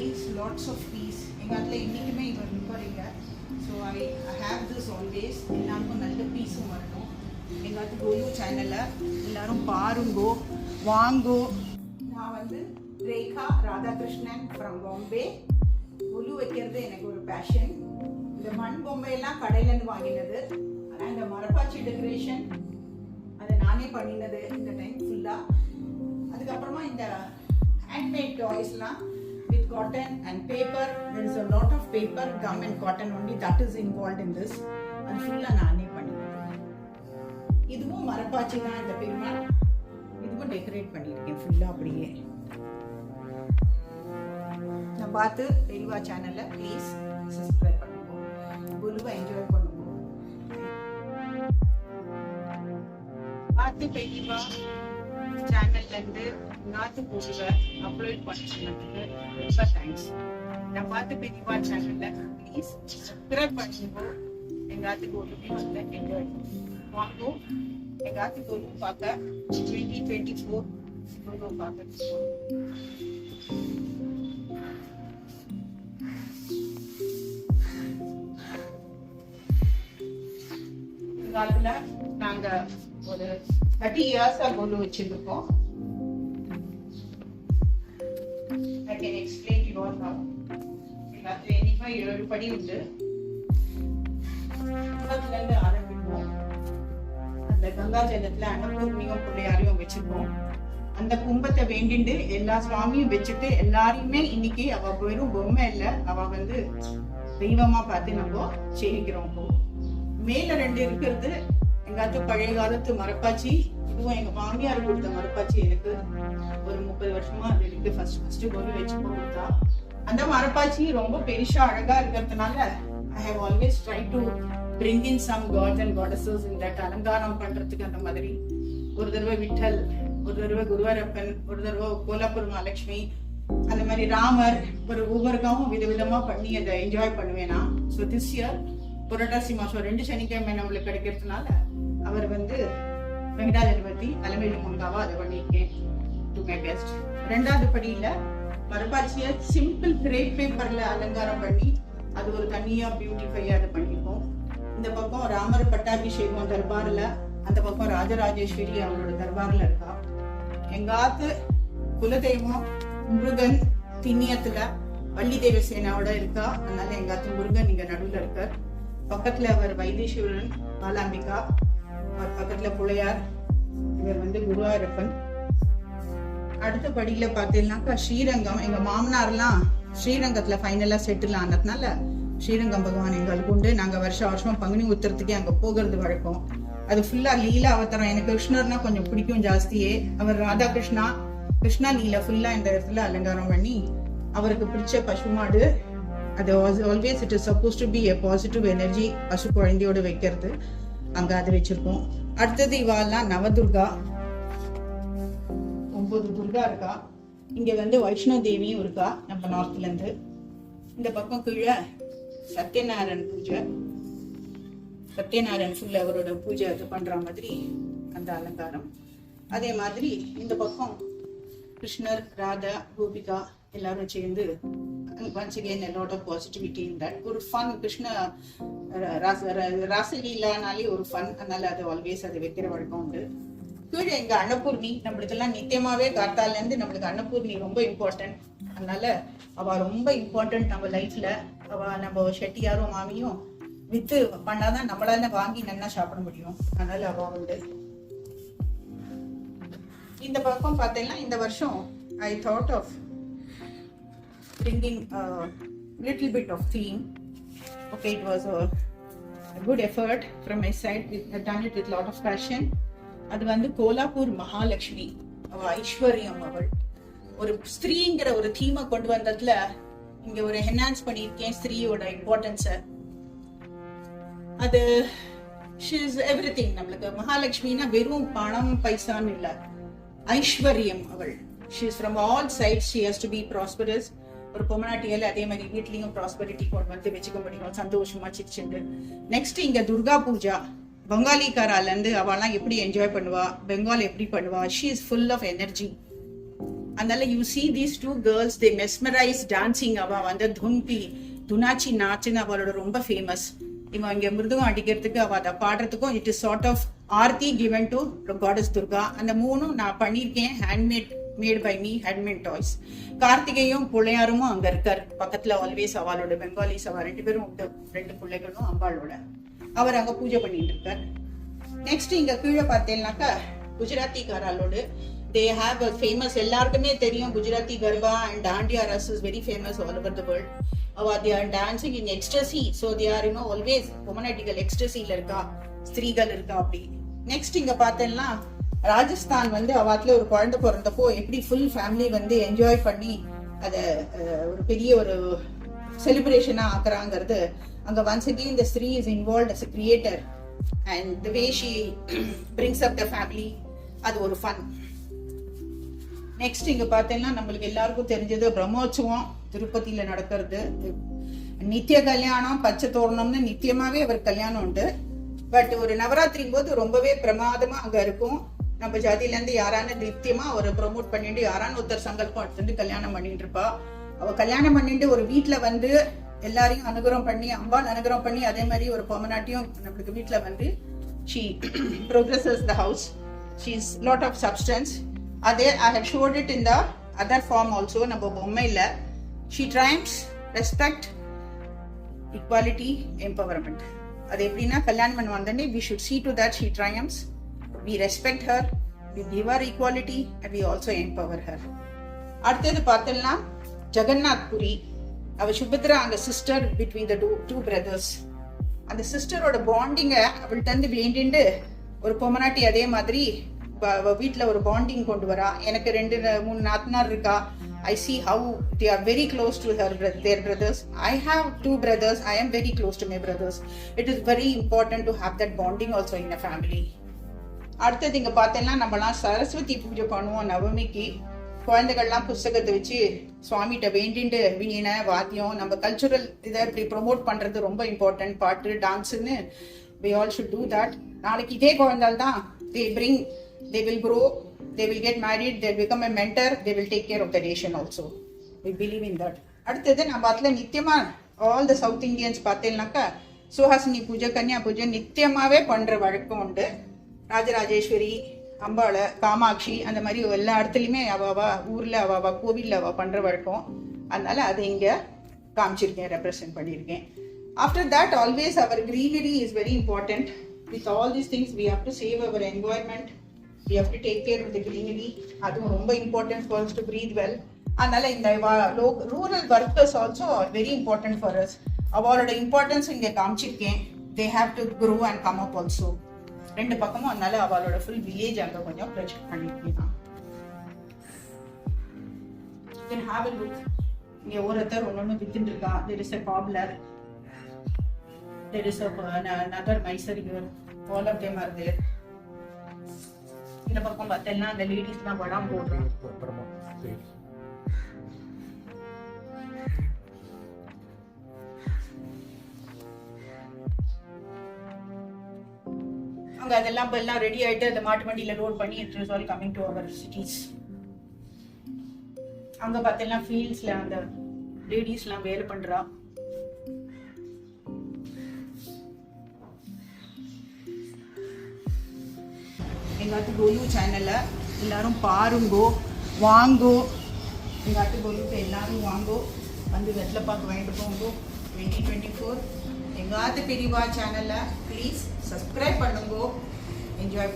brings lots of peace. எங்கள் அதில் இன்றைக்குமே இவர் நிற்பாருங்க. So I have this always. எல்லாருக்கும் நல்ல பீஸும் வரணும். எங்கள் கோலு சேனலை எல்லோரும் பாருங்கோ, வாங்கோ. நான் வந்து ரேகா ராதாகிருஷ்ணன் ஃப்ரம் பாம்பே. கொலு வைக்கிறது எனக்கு ஒரு பேஷன். இந்த மண் பொம்மையெல்லாம் கடையிலேருந்து வாங்கினது. ஆனால் இந்த மரப்பாச்சி டெக்கரேஷன் அதை நானே பண்ணினது இந்த டைம் ஃபுல்லாக. அதுக்கப்புறமா இந்த handmade டாய்ஸ்லாம் with cotton and paper. There is a lot of paper, gum and cotton only that is involved in this. அது ஃபுல்லாக நானே பண்ணினது. இதுவும் மரப்பாச்சி தான். இந்த பெருமாள் இதுவும் டெக்கரேட் பண்ணியிருக்கேன் ஃபுல்லாக அப்படியே. நான் பார்த்து பெரியவா சேனலில் ப்ளீஸ் சப்ஸ்கிரைப் பண்ணுவோம். குழுவை என்ஜாய் பண்ணுவோம். பார்த்து பெரியவா சேனல்லேருந்து நாத்து போடுவ அப்லோட் பண்ணினதுக்கு ரொம்ப தேங்க்ஸ். நான் பார்த்து பெரியவா சேனலில் ப்ளீஸ் சப்ஸ்கிரைப் பண்ணுவோம். எங்கள் ஆத்துக்கு ஒன்றுமே வந்து என்ஜாய் வாங்கும். எங்கள் ஆத்துக்கு ஒரு பார்க்க 2024 பார்க்க காலத்துல நாங்க ஒரு 30 இயர்ஸா கொண்டு வச்சிருக்கோம். I can explain to you all how. எல்லாத்துல என்னைக்குமே 7 படி உண்டு. கும்பத்துல இருந்து ஆரம்பிப்போம். அந்த கங்கா ஜலத்துல அன்னபூர்ணியும் பிள்ளையாரையும் வச்சிருக்கோம். அந்த கும்பத்தை வேண்டிண்டு எல்லா சுவாமியும் வச்சுட்டு எல்லாரையுமே இன்னைக்கு அவ வெறும் பொம்மை இல்ல, அவ வந்து தெய்வமா பார்த்து நம்ம சேவிக்கிறோம். மேல 2 இருக்கிறது எங்காச்சும் பழைய காலத்து மரப்பாச்சி. இதுவும் எங்க மாமியார் கொடுத்த மரப்பாச்சி. எனக்கு ஒரு 30 வருஷமா அது இருக்கு. ஃபர்ஸ்ட் கொண்டு வச்சு கொடுத்தா அந்த மரப்பாச்சி ரொம்ப பெருசா அழகா இருக்கிறதுனால I have always tried to bring in some gods and goddesses in that. அலங்காரம் பண்றதுக்கு அந்த மாதிரி ஒரு தடவை விட்டல், ஒரு தடவை குருவாரப்பன், ஒரு தடவை கோலாப்பூர் மகாலட்சுமி, அந்த மாதிரி ராமர், ஒரு ஒவ்வொருக்காவும் விதவிதமா பண்ணி அதை என்ஜாய் பண்ணுவேனா. ஸோ திஸ் இயர் புரட்டாசி மாசம் 2 சனிக்கிழமை நம்மளுக்கு கிடைக்கிறதுனால அவர் வந்து வெங்கடாஜலபதி அலமேலு முருகாவா அதை பண்ணியிருக்கேன் டு மை பெஸ்ட். 2வது படியில மரப்பாச்சிய சிம்பிள் கிரேப் பேப்பர்ல அலங்காரம் பண்ணி அது ஒரு தனியா பியூட்டிஃபையா அதை பண்ணியிருக்கோம். இந்த பக்கம் ராமர் பட்டாபிஷேகம் தர்பார்ல, அந்த பக்கம் ராஜராஜேஸ்வரி அவங்களோட தர்பார்ல இருக்கா. எங்காத்து குலதெய்வம் முருகன் திண்ணியத்துல வள்ளி தேவசேனாவோட இருக்கா. அதனால எங்காத்து முருகன் இங்க நடுவில் இருக்கார். பக்கத்துல அவர் வைத்தீஸ்வரன், பாலாம்பிகா, அவர் பக்கத்துல புள்ளையார், இவர் வந்து குருவாயூரப்பன். அடுத்த படியில பார்த்தீங்கன்னாக்கா ஸ்ரீரங்கம். எங்க மாமனார்லாம் ஸ்ரீரங்கத்துல ஃபைனலா செட்டில் ஆனதுனால ஸ்ரீரங்கம் பகவான் எங்களுக்கு உண்டு. நாங்க வருஷம் பங்குனி உத்தரத்துக்கே அங்க போகிறது வழக்கம். அது ஃபுல்லா லீலா அவதாரம். எனக்கு கிருஷ்ணர்னா கொஞ்சம் பிடிக்கும் ஜாஸ்தியே. அவர் ராதாகிருஷ்ணா கிருஷ்ணா லீலா ஃபுல்லா இந்த இடத்துல அலங்காரம் பண்ணி அவருக்கு பிடிச்ச பசுமாடு. அது always it is suppose to be a positive energy. பசு குழந்தையோடு வைக்கிறது அங்க அது வச்சிருக்கோம். அடுத்தது இவாலாம் நவதுர்கா, 9 துர்கா இருக்கா. இங்க வந்து வைஷ்ணோ தேவியும் இருக்கா நம்ம நார்த்ல இருந்து. இந்த பக்கம் கீழே சத்யநாராயண் பூஜை. சத்யநாராயண் ஃபுல் அவரோட பூஜை அது பண்ற மாதிரி அந்த அலங்காரம். அதே மாதிரி இந்த பக்கம் கிருஷ்ணர், ராதா, கோபிகா எல்லாரும் சேர்ந்து once again a lot of positivity in that. ஒரு fun கிருஷ்ண ராசலீலானாலே ஒரு ஃபன். அதனால அது ஆல்வேஸ் அதை வைக்கிற வழக்கம் உண்டு. கீழே எங்க அன்னபூர்ணி நம்மளுக்கெல்லாம் நித்தியமாவே காத்தால இருந்து நம்மளுக்கு அன்னபூர்ணி ரொம்ப இம்பார்ட்டன்ட். அதனால அவ ரொம்ப இம்பார்ட்டன்ட் நம்ம லைஃப்ல. அவ நம்ம செட்டியாரும் மாமியும் வித்து பண்ணாதான் நம்மளால வாங்கி நல்லா சாப்பிட முடியும். அதனால அவ உண்டு. இந்த பக்கம் பார்த்தீங்கன்னா இந்த வருஷம் I thought of bringing a little bit of theme. Okay, it was a good effort from my side. I've done it with lot of passion. அது வந்து கோலாப்பூர் மகாலட்சுமி, அவ ஐஸ்வர்யம். அவள் ஒரு ஸ்திரீங்கிற ஒரு தீமை கொண்டு வந்ததுல இங்க ஒரு என்ஹான்ஸ் பண்ணியிருக்கேன் ஸ்திரீயோட இம்பார்ட்டன்ஸை. அது she is everything. நம்மளுக்கு மகாலட்சுமினா வெறும் பணம் பைசான்னு இல்லை, ஐஸ்வர்யம். அவள் she is from all sides. She has to be prosperous. ஒரு பொம்மநாட்டியால அதே மாதிரி வீட்லயும் ப்ராஸ்பரிட்டி கொண்டு வந்து வச்சுக்க முடியும், சந்தோஷமா சிரிச்சுண்டு. நெக்ஸ்ட் இங்க துர்கா பூஜா. பங்காளிக்காரால இருந்து அவெல்லாம் எப்படி என்ஜாய் பண்ணுவா, பெங்கால் எப்படி பண்ணுவா. She is full of energy. அதனால you see these two girls, they mesmerize dancing. அவ வந்து துனாச்சி நாச்சுன்னு அவளோட ரொம்ப ஃபேமஸ். இவன் இங்க மிருதகம் அடிக்கிறதுக்கு அவ அதை பாடுறதுக்கும் it is sort of aarti given to goddess Durga. அந்த மூணும் நான் பண்ணியிருக்கேன், made by me, handmade toys. கார்த்திகையும் பிள்ளையாரும் அங்க இருக்கார் பக்கத்துல, ஆல்வேஸ் அவளோட பெங்காலிஸ் அவ 2 பேரும் உண்டு, 2 பிள்ளைகளும் அம்பாளோட. அவர் அங்க பூஜை பண்ணிட்டு இருக்கார். நெக்ஸ்ட் இங்க கீழே பார்த்தேன்னாக்கா குஜராத்திக்காரளோடு they have a famous, எல்லாருக்குமே தெரியும் Gujarati Garba and Dandiya Ras is very famous all over the world. they are dancing in ecstasy, so they are always romantical ecstasy ல இருக்கா, ஸ்திரீகள் இருக்கா அப்படி. நெக்ஸ்ட் இங்க பார்த்தேன்னா ராஜஸ்தான் வந்து அவாத்துல ஒரு குழந்தை பிறந்தப்போ எப்படி ஃபுல் ஃபேமிலி வந்து என்ஜாய் பண்ணி அதை ஒரு பெரிய ஒரு செலிப்ரேஷனா ஆக்குறாங்கிறது அங்க once again the Sri is involved as a creator and the way she brings up the family, அது ஒரு ஃபன். நெக்ஸ்ட் இங்க பார்த்தேன்னா நம்மளுக்கு எல்லாருக்கும் தெரிஞ்சது பிரம்மோற்சவம் திருப்பதியில நடக்கிறது. நித்திய கல்யாணம், பச்சை தோரணம்னு நித்தியமாவே அவர் கல்யாணம் உண்டு. பட் ஒரு நவராத்திரி போது ரொம்பவே பிரமாதமா அங்க இருக்கும். நம்ம ஜாதியில இருந்து யாரான நித்தியமா ஒரு ப்ரொமோட் பண்ணிட்டு யாரான ஒருத்தர் சங்கல்பம் எடுத்துட்டு கல்யாணம் பண்ணிட்டு இருப்பா. அவ கல்யாணம் பண்ணிட்டு ஒரு வீட்டுல வந்து எல்லாரையும் அனுகிரகம் பண்ணி, அம்பாள் அனுகிரகம் பண்ணி, அதே மாதிரி ஒரு பொம்மநாட்டியும் நம்மளுக்கு வீட்டுல வந்து she progresses the house. She's lot of substance. அதே I have showed it in the other form also. நம்ம பொம்மையில she triumphs, respect, equality, empowerment. அது எப்படின்னா கல்யாணம் பண்ண வந்தோடனே we should see to that she triumphs, we respect her, we give her equality and we also empower her. அடுத்தது பார்த்தோம்னா ஜெகநாத் புரி, அவ சுபத்ரா அங்க sister between the two brothers. அந்த சிஸ்டரோட பாண்டிங்க அவள்கிட்ட இருந்து வேண்டிண்டு ஒரு பொம்மநாட்டி அதே மாதிரி வீட்டுல ஒரு பாண்டிங் கொண்டு வரா. எனக்கு 2-3 நாத்தனார் இருக்கா. I see how they are very close to their brothers. I have 2 brothers. I am very close to my brothers. It is very important to have that bonding also in a family. அடுத்தது இங்க பார்த்தேன்னா நம்மலாம் சரஸ்வதி பூஜை பண்ணுவோம் நவமிக்கு. குழந்தைகள்லாம் புஸ்தகத்தை வச்சு சுவாமிகிட்ட வேண்டிண்டு வீணை வாத்தியம் நம்ம கல்ச்சுரல் இதை இப்படி ப்ரொமோட் பண்றது ரொம்ப இம்பார்ட்டன்ட். பாட்டு, டான்ஸுன்னு we all should do that. நாளைக்கு இதே குழந்தைகள் தான் they will grow, they will get married, they will become a mentor, they will take care of the nation also. We believe in that. அடுத்தது நம்ம அதுல நித்தியமா all the South Indians பார்த்தேன்னாக்கா Suhasini பூஜை, கன்யா பூஜை நித்தியமாவே பண்ற வழக்கம் உண்டு. ராஜராஜேஸ்வரி, அம்பாளை, காமாட்சி, அந்த மாதிரி எல்லா இடத்துலையுமே அவ ஊர்ல அவ கோவில்ல அவ பண்ற வழக்கம். அதனால அதை இங்க காமிச்சிருக்கேன், ரெப்ரசென்ட் பண்ணியிருக்கேன். After that always our greenery is very important. With all these things we have to save our environment, we have to take care of the greenery. அதுவும் ரொம்ப important for us to breathe well. அதனால இந்த rural workers also are very important for us. அவளோட importance இங்க காமிச்சிருக்கேன். they have to grow and come up also. 2 பக்கமும். அதனால அவளோட ஃபுல் வில்லேஜ் அங்க கொஞ்சம் ப்ரொஜெக்ட் பண்ணிருக்கேன். you can have a look. இங்க ஒருத்தர் ஒன்னொன்னு வித்துட்டு இருக்கா. there is a cobbler, there is another miser here. all of them are there. இந்த பக்கம் பார்த்தேன்னா அந்த லேடிஸ் தான் வடம் போடுறாங்க. அங்க அதெல்லாம் எல்லாம் ரெடி ஆயிட்டு அந்த மாட்டு வண்டியில லோட் பண்ணி it is all coming to our cities. அங்க பார்த்தேன்னா ஃபீல்ட்ஸ்ல அந்த லேடிஸ்லாம் வேலை பண்றா. எங்காத்து கோலு சேனலை எல்லாரும் பாருங்கோ, வாங்கோ. எங்காத்து கோலுக்கு எல்லாரும் வாங்கோ, வந்து வெத்தலை பாக்கு வாங்கிட்டு போங்கோ. 2024 எங்காத்து பெரியவா சேனலை ப்ளீஸ் சப்ஸ்கிரைப் பண்ணுங்கோ. என்ஜாய்